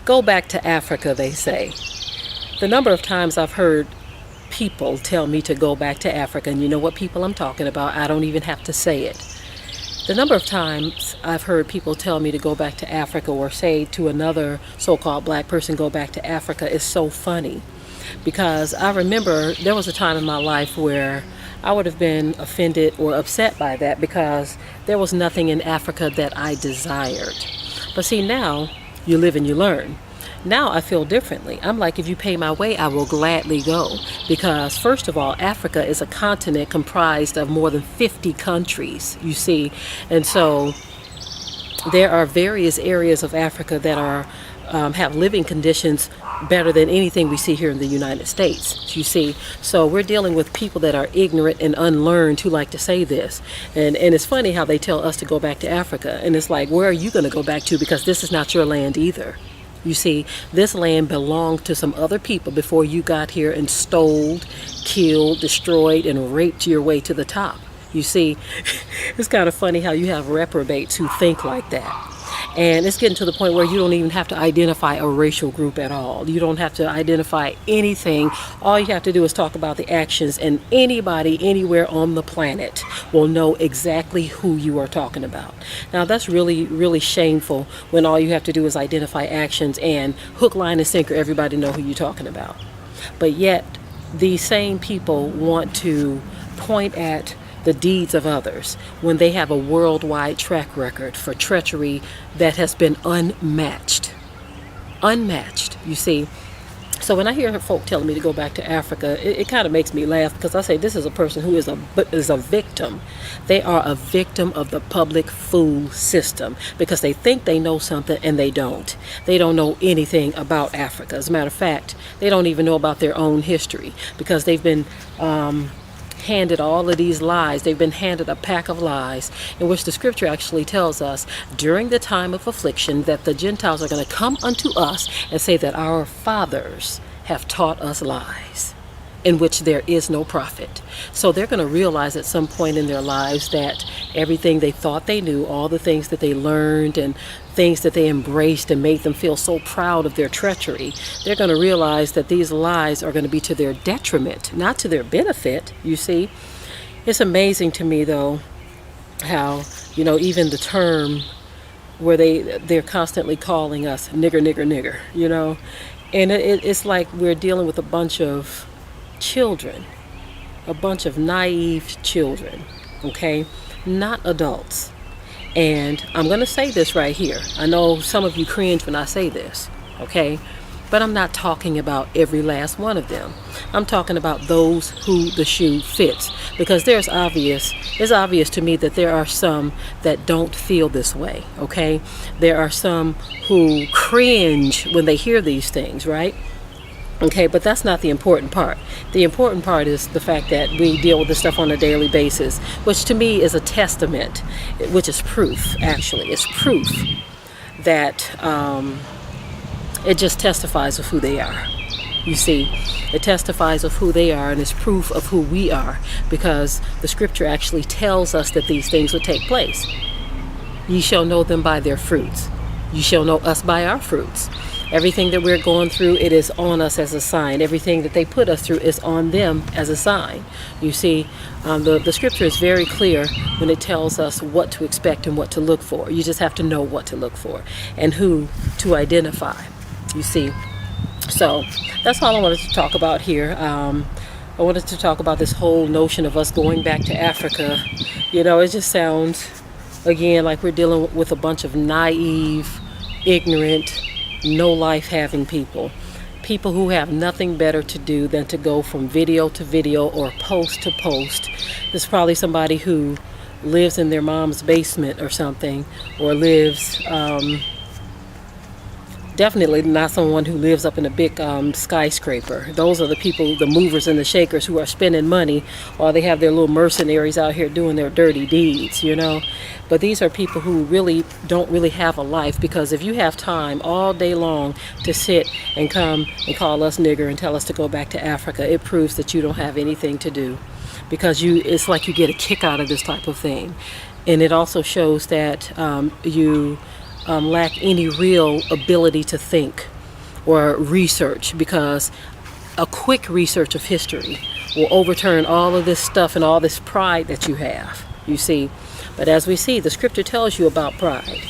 Go back to Africa, they say. The number of times I've heard people tell me to go back to Africa, and you know what people I'm talking about, I don't even have to say it. The number of times I've heard people tell me to go back to Africa, or say to another so-called black person, go back to Africa, is so funny. Because I remember there was a time in my life where I would have been offended or upset by that, because there was nothing in Africa that I desired. But see, now you live and you learn. Now I feel differently. I'm like, if you pay my way, I will gladly go. Because first of all, Africa is a continent comprised of more than 50 countries, you see. And so there are various areas of Africa that are have living conditions better than anything we see here in the United States, you see. So we're dealing with people that are ignorant and unlearned who like to say this. And it's funny how they tell us to go back to Africa. And it's like, where are you going to go back to? Because this is not your land either. You see, this land belonged to some other people before you got here and stole, killed, destroyed, and raped your way to the top. You see, it's kind of funny how you have reprobates who think like that. And it's getting to the point where you don't even have to identify a racial group at all. You don't have to identify anything. All you have to do is talk about the actions, and anybody anywhere on the planet will know exactly who you are talking about. Now, that's really, really shameful when all you have to do is identify actions and hook, line, and sinker, everybody know who you're talking about. But yet, these same people want to point at the deeds of others when they have a worldwide track record for treachery that has been unmatched. Unmatched, you see. So when I hear folk telling me to go back to Africa, it kind of makes me laugh, because I say this is a person who is a victim. They are a victim of the public fool system, because they think they know something and they don't. They don't know anything about Africa. As a matter of fact, they don't even know about their own history, because they've been handed all of these lies. They've been handed a pack of lies, in which the scripture actually tells us during the time of affliction that the Gentiles are going to come unto us and say that our fathers have taught us lies, in which there is no profit. So they're going to realize at some point in their lives that everything they thought they knew, all the things that they learned and things that they embraced and made them feel so proud of their treachery, they're going to realize that these lies are going to be to their detriment, not to their benefit, you see. It's amazing to me, though, how, you know, even the term where they're constantly calling us nigger, nigger, nigger, you know. And it's like we're dealing with a bunch of children, a bunch of naive children, okay? Not adults. And I'm going to say this right here. I know some of you cringe when I say this, okay? But I'm not talking about every last one of them. I'm talking about those who the shoe fits. Because it's obvious to me that there are some that don't feel this way, okay? There are some who cringe when they hear these things, right? Okay, but that's not the important part. The important part is the fact that we deal with this stuff on a daily basis, which to me is a testament, which is proof, actually. It's proof that it just testifies of who they are. You see, it testifies of who they are, and it's proof of who we are, because the scripture actually tells us that these things would take place. Ye shall know them by their fruits. You shall know us by our fruits. Everything that we're going through, it is on us as a sign. Everything that they put us through is on them as a sign. You see, the scripture is very clear when it tells us what to expect and what to look for. You just have to know what to look for and who to identify, you see. So that's all I wanted to talk about here. I wanted to talk about this whole notion of us going back to Africa. You know, it just sounds, again, like we're dealing with a bunch of naive, ignorant, no life having people who have nothing better to do than to go from video to video or post to post. There's probably somebody who lives in their mom's basement or something, or lives definitely not someone who lives up in a big skyscraper. Those are the people, the movers and the shakers, who are spending money, or they have their little mercenaries out here doing their dirty deeds, you know. But these are people who really don't really have a life, because if you have time all day long to sit and come and call us nigger and tell us to go back to Africa, it proves that you don't have anything to do, because it's like you get a kick out of this type of thing. And it also shows that you lack any real ability to think. or research, because a quick research of history will overturn all of this stuff and all this pride that you have, you see. But as we see, the scripture tells you about pride.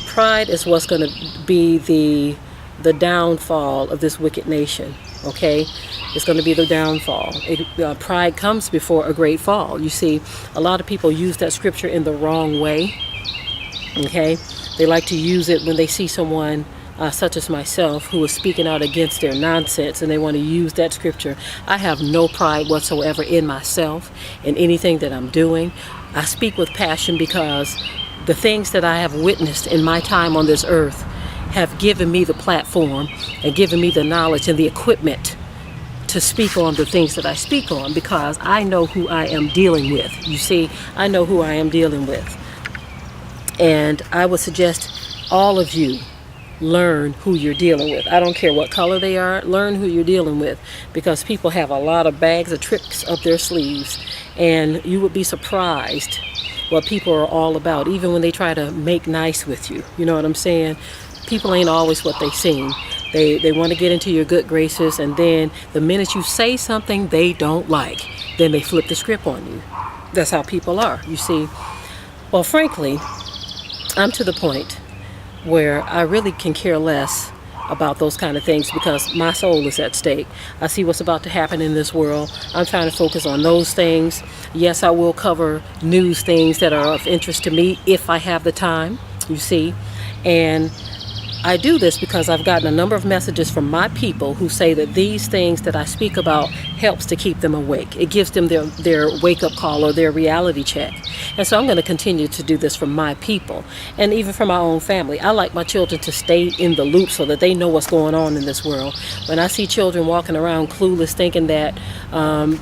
Pride is what's going to be the downfall of this wicked nation, okay? It's going to be the downfall. Pride comes before a great fall. You see, a lot of people use that scripture in the wrong way, okay? They like to use it when they see someone such as myself, who is speaking out against their nonsense, and they want to use that scripture. I have no pride whatsoever in myself, in anything that I'm doing. I speak with passion because the things that I have witnessed in my time on this earth have given me the platform and given me the knowledge and the equipment to speak on the things that I speak on, because I know who I am dealing with. You see, I know who I am dealing with. And I would suggest all of you learn who you're dealing with. I don't care what color they are, learn who you're dealing with, because people have a lot of bags of tricks up their sleeves, and you would be surprised what people are all about, even when they try to make nice with you. You know what I'm saying? People ain't always what they seem. They want to get into your good graces, and then the minute you say something they don't like, then they flip the script on you. That's how people are, you see. Well, frankly, I'm to the point where I really can care less about those kind of things, because my soul is at stake. I see what's about to happen in this world. I'm trying to focus on those things. Yes, I will cover news things that are of interest to me if I have the time, you see. And I do this because I've gotten a number of messages from my people who say that these things that I speak about helps to keep them awake. It gives them their wake-up call or their reality check. And so I'm going to continue to do this for my people, and even for my own family. I like my children to stay in the loop so that they know what's going on in this world. When I see children walking around clueless, thinking that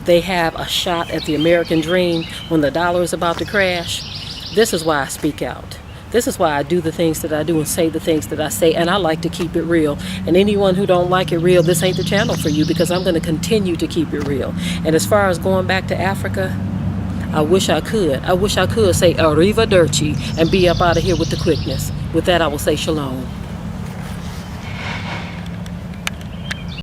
they have a shot at the American dream when the dollar is about to crash, this is why I speak out. This is why I do the things that I do and say the things that I say, and I like to keep it real. And anyone who don't like it real, this ain't the channel for you, because I'm going to continue to keep it real. And as far as going back to Africa, I wish I could. I wish I could say arrivederci and be up out of here with the quickness. With that, I will say shalom.